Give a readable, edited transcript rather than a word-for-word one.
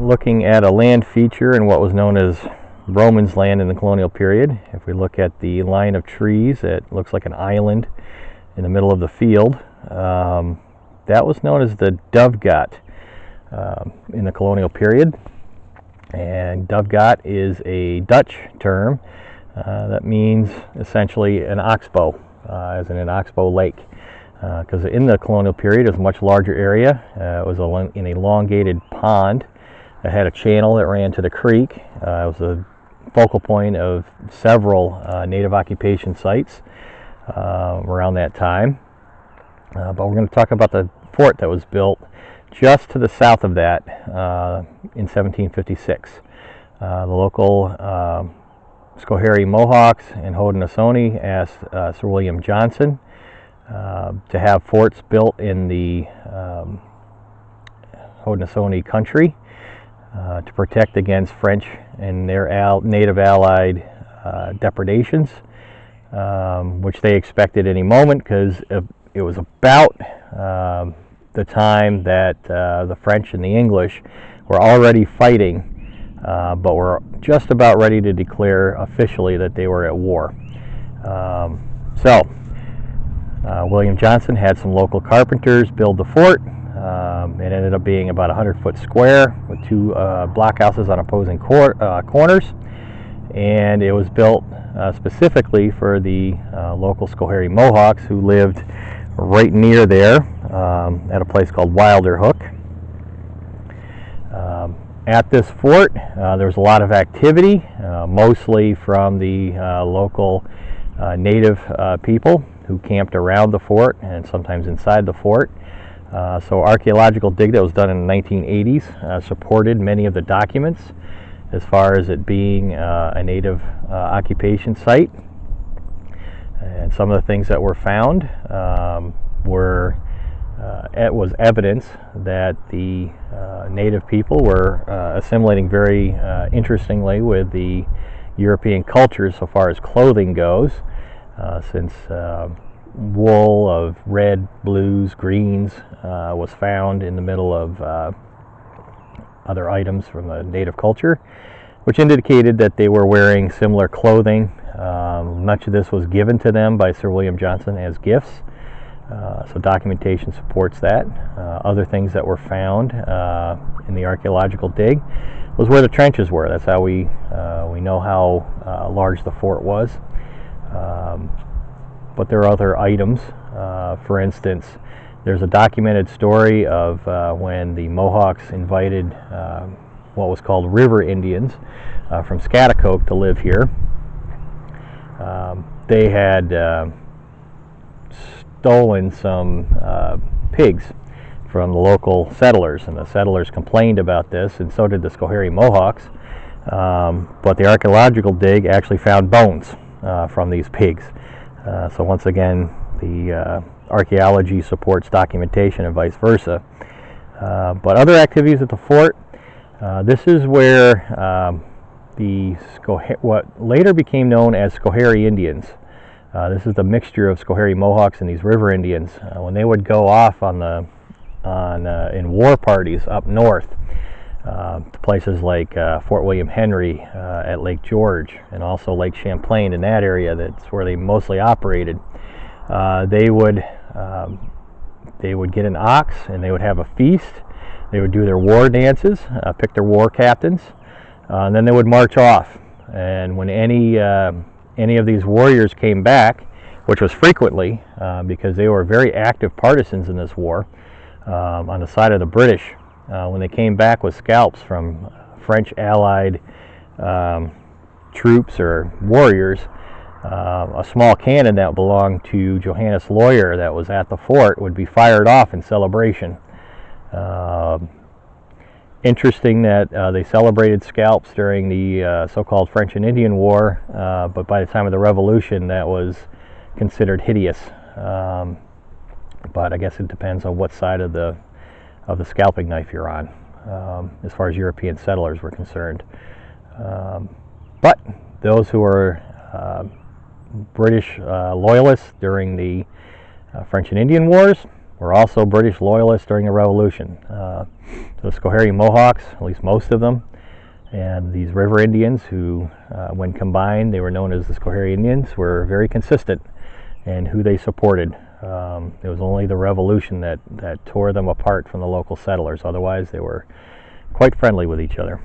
looking at a land feature in what was known as Romans land in the colonial period. If we look at the line of trees, it looks like an island in the middle of the field. That was known as the Dovegat in the colonial period. And Dovegat is a Dutch term that means essentially an oxbow, as in an oxbow lake. Because in the colonial period it was a much larger area. It was an elongated pond that had a channel that ran to the creek. It was a focal point of several native occupation sites around that time. But we're going to talk about the fort that was built just to the south of that in 1756. The local Schoharie Mohawks and Haudenosaunee asked Sir William Johnson to have forts built in the Haudenosaunee country to protect against French and their native allied depredations, which they expected any moment, because it was about the time that the French and the English were already fighting, but were just about ready to declare officially that they were at war. William Johnson had some local carpenters build the fort. It ended up being about 100-foot square with two blockhouses on opposing corners, and it was built specifically for the local Schoharie Mohawks, who lived right near there at a place called Wilder Hoeck. At this fort, there was a lot of activity, mostly from the local native people who camped around the fort and sometimes inside the fort. So archaeological dig that was done in the 1980s supported many of the documents as far as it being a native occupation site. And some of the things that were found was evidence that the native people were assimilating very interestingly with the European cultures so far as clothing goes, since wool of red, blues, greens was found in the middle of other items from the native culture, which indicated that they were wearing similar clothing. Much of this was given to them by Sir William Johnson as gifts, so documentation supports that. Other things that were found in the archaeological dig was where the trenches were. That's how we know how large the fort was. But there are other items. For instance, there's a documented story of when the Mohawks invited what was called river Indians from Scaticoke to live here. They had stolen some pigs from the local settlers, and the settlers complained about this, and so did the Schoharie Mohawks. But the archaeological dig actually found bones from these pigs. So once again, the archaeology supports documentation and vice versa. But other activities at the fort, this is where what later became known as Schoharie Indians. This is the mixture of Schoharie Mohawks and these river Indians. When they would go off in war parties up north, to places like Fort William Henry at Lake George, and also Lake Champlain in that area, that's where they mostly operated. They would get an ox and they would have a feast. They would do their war dances, pick their war captains, and then they would march off. And when any of these warriors came back, which was frequently, because they were very active partisans in this war on the side of the British, when they came back with scalps from French allied troops or warriors, a small cannon that belonged to Johannes Lawyer that was at the fort would be fired off in celebration. Interesting that they celebrated scalps during the so-called French and Indian War, but by the time of the Revolution that was considered hideous. But I guess it depends on what side of the scalping knife you're on, as far as European settlers were concerned. But those who were British loyalists during the French and Indian Wars were also British loyalists during the Revolution. The Schoharie Mohawks, at least most of them, and these river Indians who, when combined, they were known as the Schoharie Indians, were very consistent in who they supported. It was only the Revolution that tore them apart from the local settlers. Otherwise, they were quite friendly with each other.